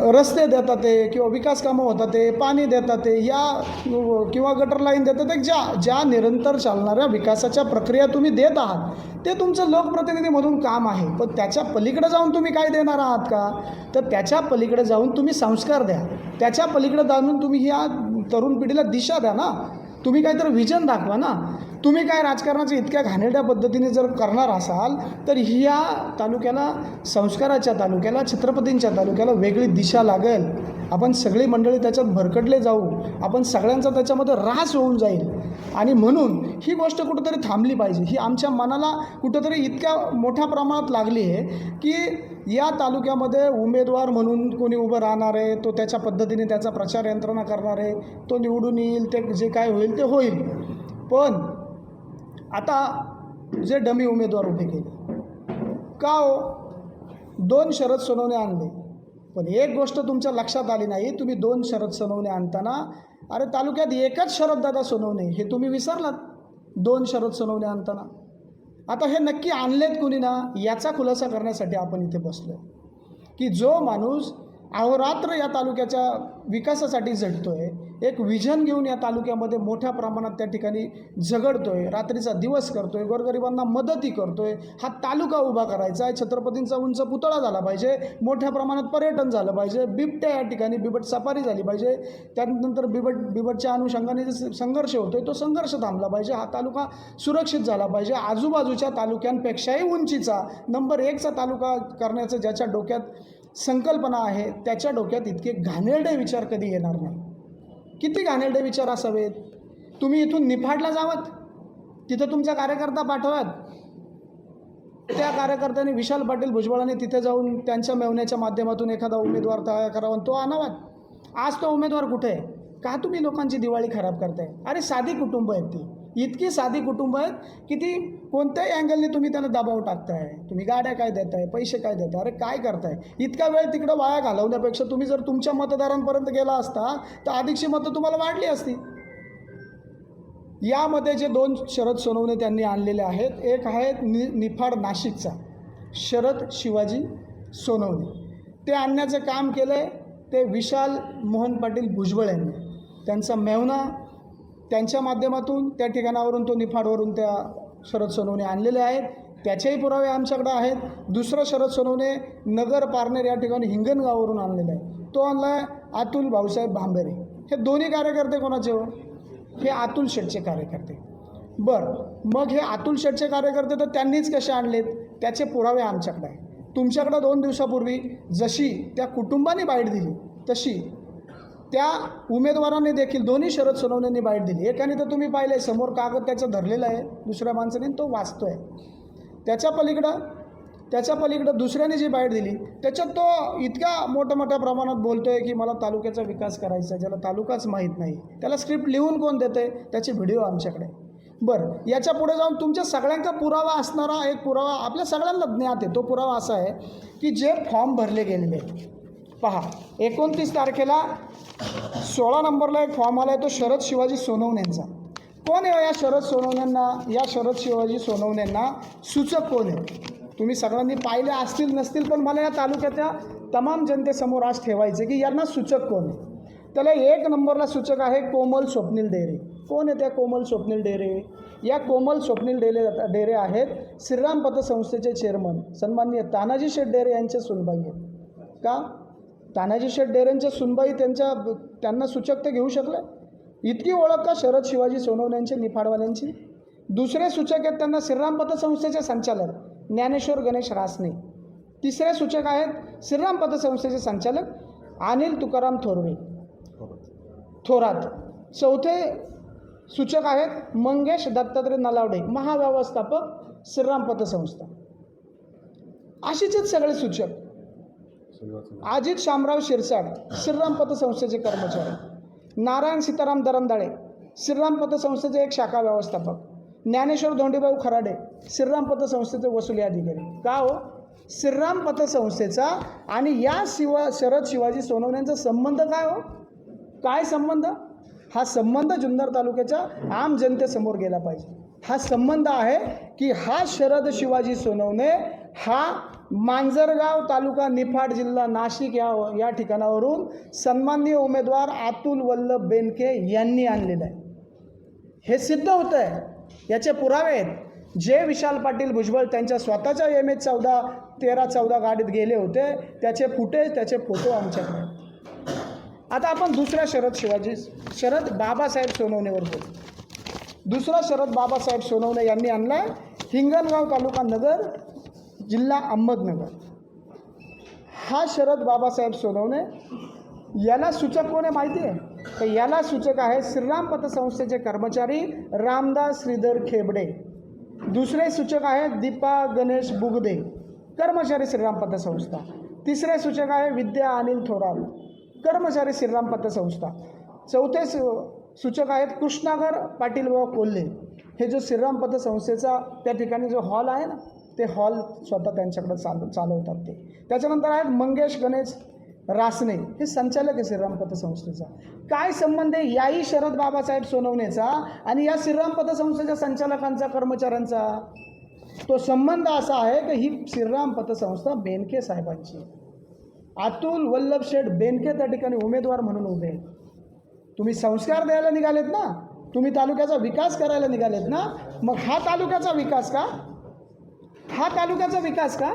रस्ते देतात ते, किंवा विकास कामं होतात ते, पाणी देतात ते, या किंवा गटर लाईन देतात ते, ज्या निरंतर चालणाऱ्या विकासाच्या प्रक्रिया तुम्ही देत आहात, ते तुमचं लोकप्रतिनिधी म्हणून काम आहे. पण त्याच्या पलीकडे जाऊन तुम्ही काय देणार आहात का? तर त्याच्या पलीकडे जाऊन तुम्ही संस्कार द्या, त्याच्या पलीकडे जाऊन तुम्ही ह्या तरुण पिढीला दिशा द्या ना, तुम्ही काहीतरी विजन दाखवा ना. तुम्ही काय राजकारणाचं इतक्या घाणेरड्या पद्धतीने जर करणार असाल तर ह्या तालुक्याला, संस्काराच्या तालुक्याला, छत्रपतींच्या तालुक्याला वेगळी दिशा लागेल. आपण सगळी मंडळी त्याच्यात भरकटले जाऊ, आपण सगळ्यांचा त्याच्यामध्ये ऱ्हास होऊन जाईल. आणि म्हणून ही गोष्ट कुठंतरी थांबली पाहिजे. ही आमच्या मनाला कुठंतरी इतक्या मोठ्या प्रमाणात लागली आहे की या तालुक्यामध्ये उमेदवार म्हणून कोणी उभं राहणार आहे, तो त्याच्या पद्धतीने त्याचा प्रचार यंत्रणा करणार आहे, तो निवडून येईल, ते जे काय होईल ते होईल. पण आता जे डमी उमेदवार उभे केले का हो, 2 शरद सोनवणे आणले. पण एक गोष्ट तुमच्या लक्षात आली नाही, तुम्ही 2 शरद सोनवणे आणताना अरे तालुक्यात एकच शरददादा सोनवणे हे तुम्ही विसरलात 2 शरद सोनवणे आणताना. आता हे नक्की आणलेत कुणी ना, याचा खुलासा करण्यासाठी आपण इथे बसलो की जो माणूस अहोरात्र या तालुक्याच्या विकासासाठी झटतोय, एक विजन घेऊन या तालुक्यामध्ये मोठ्या प्रमाणात त्या ठिकाणी झगडतोय, रात्रीचा दिवस करतोय, गोरगरिबांना मदतही करतोय. हा तालुका उभा करायचा आहे, छत्रपतींचा उंच पुतळा झाला पाहिजे, मोठ्या प्रमाणात पर्यटन झालं पाहिजे, बिबट्या या ठिकाणी बिबट सफारी झाली पाहिजे, त्यानंतर बिबटच्या अनुषंगाने जे संघर्ष होतोय तो संघर्ष थांबला पाहिजे, हा तालुका सुरक्षित झाला पाहिजे, आजूबाजूच्या तालुक्यांपेक्षाही उंचीचा नंबर 1चा तालुका करण्याचं ज्याच्या डोक्यात संकल्पना आहे त्याच्या डोक्यात इतके घाणेरडे विचार कधी येणार नाही. किती घाणेरडे विचार असावेत. तुम्ही इथून निफाडला जावत, तिथं तुमचा कार्यकर्ता पाठवत, त्या कार्यकर्त्याने विशाल पाटील भुजबळांनी तिथे जाऊन त्यांच्या मेवण्याच्या माध्यमातून एखादा उमेदवार तयार करावा आणि तो आणावात. आज तो उमेदवार कुठे आहे? का तुम्ही लोकांची दिवाळी खराब करताय? अरे साधी कुटुंब आहेत ती, इतकी साधी कुटुंब आहेत की ती कोणत्याही अँगलने तुम्ही त्यांना दबाव टाकताय. तुम्ही गाड्या काय देताय, पैसे काय देताय, अरे काय करताय? इतका वेळ तिकडं वाया घालवण्यापेक्षा तुम्ही जर तुमच्या मतदारांपर्यंत गेला असता तर अधिकची मतं तुम्हाला वाढली असती. यामध्ये जे 2 शरद सोनवणे त्यांनी आणलेले आहेत, एक आहेत निफाड नाशिकचा शरद शिवाजी सोनवणे, ते आणण्याचं काम केलं आहे ते विशाल मोहन पाटील भुजबळ यांनी. त्यांचा मेवना त्यांच्या माध्यमातून त्या ठिकाणावरून तो निफाडवरून त्या शरद सोनवणे आणलेले आहेत. त्याचेही पुरावे आमच्याकडे आहेत. दुसरं शरद सोनवणे नगर पारनेर या ठिकाणी हिंगणगाववरून आणलेला आहे, तो आणला आहे अतुल भाऊसाहेब भांबेरे. हे दोन्ही कार्यकर्ते कोणाचे हो? हे अतुल शेठचे कार्यकर्ते. बरं, मग हे अतुल शेठचे कार्यकर्ते तर त्यांनीच कसे आणलेत त्याचे पुरावे आमच्याकडे आहे. तुमच्याकडं 2 दिवसापूर्वी जशी त्या कुटुंबाने बाईट दिली तशी त्या उमेदवारांनी देखील, दोन्ही शरद सोनवणेंनी बाईट दिली. एकाने तर तुम्ही पाहिलं आहे समोर कागद त्याचं धरलेलं आहे, दुसऱ्या माणसाने तो वाचतो आहे. त्याच्या पलीकडं दुसऱ्याने जी बाईट दिली त्याच्यात तो इतक्या मोठ्या प्रमाणात बोलतो आहे की मला तालुक्याचा विकास करायचा आहे, ज्याला तालुकाच माहीत नाही. त्याला स्क्रिप्ट लिहून कोण देतं आहे त्याची व्हिडिओ आमच्याकडे. बरं, याच्या पुढे जाऊन तुमच्या सगळ्यांचा पुरावा असणारा एक पुरावा आपल्या सगळ्यांना ज्ञात आहे. तो पुरावा असा आहे की जे फॉर्म भरले गेलेले आहेत, पहा 29 तारखेला 16 नंबरला एक फॉर्म आला आहे, तो शरद शिवाजी सोनवणेंचा. कोण आहे या शरद सोनवणेंना, या शरद शिवाजी सोनवणेंना सूचक कोण आहे? तुम्ही सगळ्यांनी पाहिले असतील नसतील, पण मला या तालुक्याच्या तमाम जनतेसमोर आज ठेवायचे की यांना सूचक कोण आहे. त्याला 1 नंबरला सूचक आहे कोमल स्वप्नील डेरे. कोण आहे त्या कोमल स्वप्नील डेरे? या कोमल स्वप्नील डेरे आहेत श्रीराम पतसंस्थेचे चेअरमन सन्माननीय तानाजी शेठ डेरे यांचे सुनबाई आहेत. का तानाजी शेठ डेरेंच्या सुनबाई त्यांना सूचक ते घेऊ शकले? इतकी ओळख का शरद शिवाजी सोनवण्यांची निफाडवाल्यांची? दुसरे सूचक आहेत त्यांना श्रीराम पतसंस्थेचे संचालक ज्ञानेश्वर गणेश रासने. तिसरे सूचक आहेत श्रीराम पतसंस्थेचे संचालक अनिल तुकाराम थोरात. चौथे सूचक आहेत मंगेश दत्तात्रय नलावडे, महाव्यवस्थापक श्रीराम पतसंस्था. अशीच सगळे सूचक. अजित शामराव शिरसाट श्रीराम पतसंस्थेचे कर्मचारी, नारायण सीताराम दरंदाळे श्रीराम पतसंस्थेचे एक शाखा व्यवस्थापक, ज्ञानेश्वर धोंडीभाऊ खराडे श्रीराम पतसंस्थेचे वसुली अधिकारी. का हो? श्रीराम पतसंस्थेचा आणि या शरद शिवाजी सोनवण्यांचा संबंध काय हो? काय संबंध? हा संबंध जुन्नर तालुक्याच्या आम जनतेसमोर गेला पाहिजे. हा संबंध आहे की हा शरद शिवाजी सोनवणे हा मांजरगाव तालुका निफाड जिल्हा नाशिक या ठिकाणावरून सन्माननीय उमेदवार अतुल वल्लभ बेनके यांनी आणलेलं आहे. हे सिद्ध होतं आहे, याचे पुरावे आहेत. जे विशाल पाटील भुजबळ त्यांच्या स्वतःच्या MH14 13-14 गाडीत गेले होते त्याचे फुटेज, त्याचे फोटो आमच्याकडे. आता आपण दुसऱ्या शरद बाबासाहेब सोनवणेवर बोलू. दुसरा शरद बाबासाहेब सोनवणे यांनी आणला हिंगणगाव तालुका नगर जिल्हा अहमदनगर. हा शरद बाबासाहेब सोनवणे, याला सूचक कोण आहे माहिती आहे? तर याला सूचक आहे श्रीराम पतसंस्थेचे कर्मचारी रामदास श्रीधर खेबडे. दुसरे सूचक आहेत दीपा गणेश बुगदे, कर्मचारी श्रीराम पतसंस्था. तिसरे सूचक आहे विद्या अनिल थोरात, कर्मचारी श्रीराम पतसंस्था. चौथे सूचक आहेत कृष्णागर पाटील व कोल्हे. हे जो श्रीराम पतसंस्थेचा त्या ठिकाणी जो हॉल आहे ना, ते हॉल स्वतः त्यांच्याकडे चालवतात ते. त्याच्यानंतर आहेत मंगेश गणेश रासने, हे संचालक आहे श्रीराम पतसंस्थेचा. काय संबंध आहे याही शरद बाबासाहेब सोनवणेचा आणि या श्रीराम पतसंस्थेच्या संचालकांचा, कर्मचाऱ्यांचा? तो संबंध असा आहे की ही श्रीराम पतसंस्था बेनके साहेबांची. अतुल वल्लभ शेठ बेनके त्या ठिकाणी उमेदवार म्हणून उभे आहेत. तुम्ही संस्कार द्यायला निघालेत ना, तुम्ही तालुक्याचा विकास करायला निघालेत ना, मग हा तालुक्याचा विकास का? हा तालुक्याचा विकास का?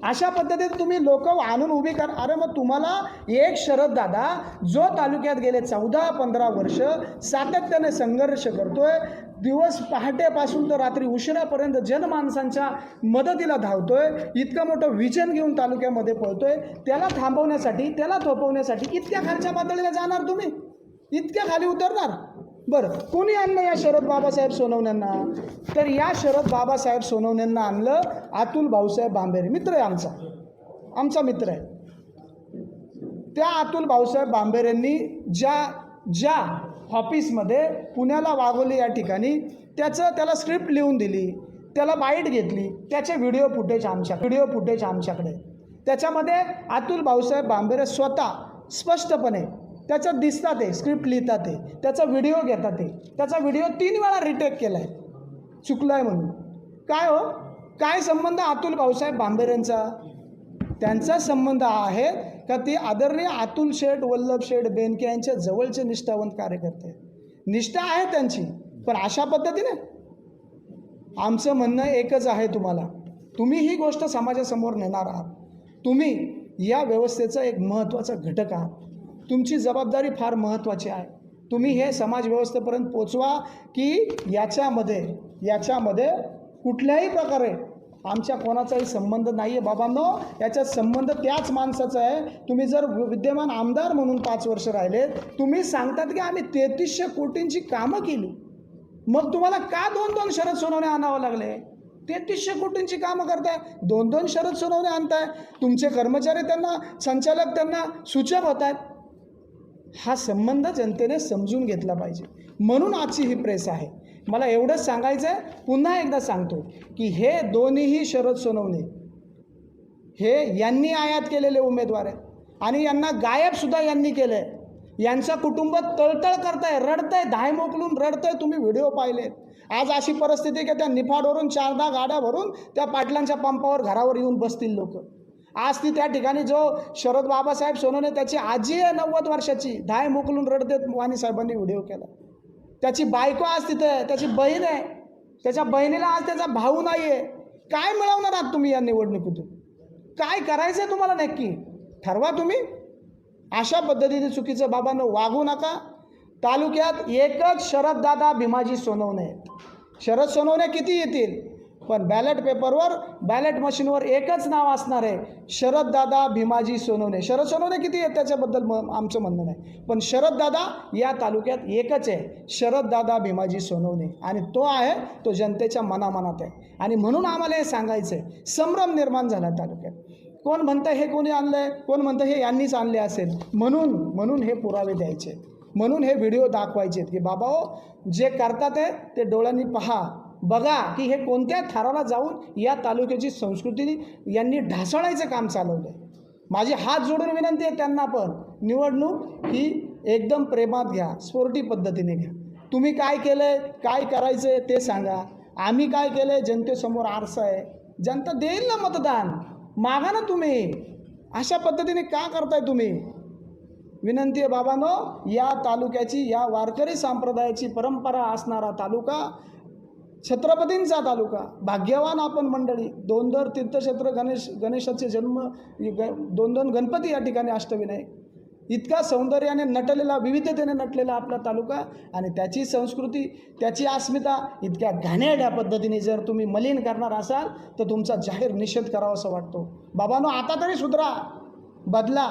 अशा पद्धतीने तुम्ही लोक आणून उभी कर. अरे मग तुम्हाला एक शरद दादा जो तालुक्यात गेले 14-15 वर्ष सातत्याने संघर्ष करतोय, दिवस पहाटेपासून तर रात्री उशिरापर्यंत जनमानसांच्या मदतीला धावतोय, इतकं मोठं विजन घेऊन तालुक्यामध्ये पळतोय, त्याला थांबवण्यासाठी, त्याला थोपवण्यासाठी इतक्या खालच्या पातळीला जाणार तुम्ही? इतक्या खाली उतरणार? बरं, कोणी आणलं या शरद बाबासाहेब सोनवण्यांना? तर या शरद बाबासाहेब सोनवण्यांना आणलं अतुल भाऊसाहेब बांबेरे. मित्र आहे आमचा मित्र आहे. त्या अतुल भाऊसाहेब बांबेरेंनी ज्या ऑफिसमध्ये पुण्याला वाघोली या ठिकाणी त्याला स्क्रिप्ट लिहून दिली, त्याला बाईट घेतली, त्याचे व्हिडिओ फुटेज आमच्याकडे. त्याच्यामध्ये अतुल भाऊसाहेब बांबेरे स्वतः स्पष्टपणे त्याच्यात दिसतात, ते स्क्रिप्ट लिहितात, ते त्याचा व्हिडिओ घेतात, ते त्याचा व्हिडिओ 3 वेळा रिटेक केला आहे चुकला आहे म्हणून. काय हो, काय संबंध अतुल भाऊसाहेब बांबेरेंचा? त्यांचा संबंध आहे का ते आदरणीय अतुल शेठ वल्लभ शेठ बेनके यांच्या जवळचे निष्ठावंत कार्यकर्ते. निष्ठा आहे त्यांची, पण अशा पद्धतीने. आमचं म्हणणं एकच आहे तुम्हाला, तुम्ही ही गोष्ट समाजासमोर नेणार आहात, तुम्ही या व्यवस्थेचा एक महत्त्वाचा घटक आहात, तुमची जबाबदारी फार महत्त्वाची आहे. तुम्ही हे समाज व्यवस्थेपर्यंत पोचवा की याच्यामध्ये कुठल्याही प्रकारे आमच्या कोणाचाही संबंध नाही आहे बाबांनो. याच्यात संबंध त्याच माणसाचा आहे. तुम्ही जर विद्यमान आमदार म्हणून 5 वर्ष राहिले, तुम्ही सांगतात की आम्ही 3300 कोटींची कामं केली, मग तुम्हाला का 2-2 शरद सोनवणे आणावं लागले? 3300 कोटींची कामं करताय, 2-2 शरद सोनवणे आणताय, तुमचे कर्मचारी त्यांना, संचालक त्यांना सूचक होत आहेत. हा संबंध जनतेने समजून घेतला पाहिजे, म्हणून आजची ही प्रेस आहे. मला एवढंच सांगायचं आहे, पुन्हा एकदा सांगतो की हे दोन्हीही शरद सोनवणे हे यांनी आयात केलेले उमेदवार आहेत आणि यांना गायबसुद्धा यांनी केलं आहे. यांचं कुटुंब तळतळ करतंय, रडतंय, धाय मोकलून रडतंय. तुम्ही व्हिडिओ पाहिलेत. आज अशी परिस्थिती की त्या निफाडवरून 4-10 गाड्या भरून त्या पाटलांच्या पंपावर घरावर येऊन बसतील लोक. आज ती त्या ठिकाणी जो शरद बाबासाहेब सोनवणे त्याची आजी आहे 90 वर्षाची, धाय मोकलून रडतेत. वाणी साहेबांनी व्हिडिओ केला. त्याची बायको आज तिथे आहे, त्याची बहीण आहे, त्याच्या बहिणीला आज त्याचा भाऊ नाही आहे. काय मिळवणार आहात तुम्ही या निवडणुकीतून? काय करायचं आहे तुम्हाला नक्की ठरवा तुम्ही. अशा पद्धतीने चुकीचं बाबांनो वागू नका. तालुक्यात एकच शरददादा भीमाजी सोनवणे आहेत. शरद सोनवणे किती येतील, पण बॅलेट पेपरवर, बॅलेट मशीनवर एकच नाव असणार आहे, शरददादा भीमाजी सोनवणे. शरद सोनवणे किती आहेत त्याच्याबद्दल आमचं म्हणणं नाही, पण शरददादा या तालुक्यात एकच आहे, शरददादा भीमाजी सोनवणे. आणि तो आहे, तो जनतेच्या मनामनात आहे. आणि म्हणून आम्हाला हे सांगायचं आहे, संभ्रम निर्माण झाला तालुक्यात. कोण म्हणतं हे कोणी आणलं आहे, कोण म्हणतं हे यांनीच आणले असेल. म्हणून हे पुरावे द्यायचे, म्हणून हे व्हिडिओ दाखवायचे की बाबा हो, जे करतात आहे ते डोळ्यांनी बघा की हे कोणत्या थराला जाऊन या तालुक्याची संस्कृती यांनी ढासळायचं काम चालवलं आहे. माझी हात जोडून विनंती आहे त्यांना, पण निवडणूक ही एकदम प्रेमात घ्या, स्पोर्टी पद्धतीने घ्या. तुम्ही काय केलं आहे, काय करायचं आहे ते सांगा. आम्ही काय केलं आहे, जनतेसमोर आरसा आहे, जनता देईल ना मतदान. मागा ना तुम्ही. अशा पद्धतीने का करताय तुम्ही? विनंती आहे बाबांनो, या तालुक्याची, या वारकरी संप्रदायाची परंपरा असणारा तालुका, छत्रपतींचा तालुका, भाग्यवान आपण मंडळी. 2 तीर्थक्षेत्र, गणेशाचे जन्म, 2 गणपती या ठिकाणी, अष्टविनायक, इतका सौंदर्याने नटलेला, विविधतेने नटलेला आपला तालुका, आणि त्याची संस्कृती, त्याची अस्मिता इतक्या घाणेरड्या पद्धतीने जर तुम्ही मलिन करणार असाल तर तुमचा जाहीर निषेध करावा असं वाटतो. बाबांनो, आता तरी सुधरा, बदला.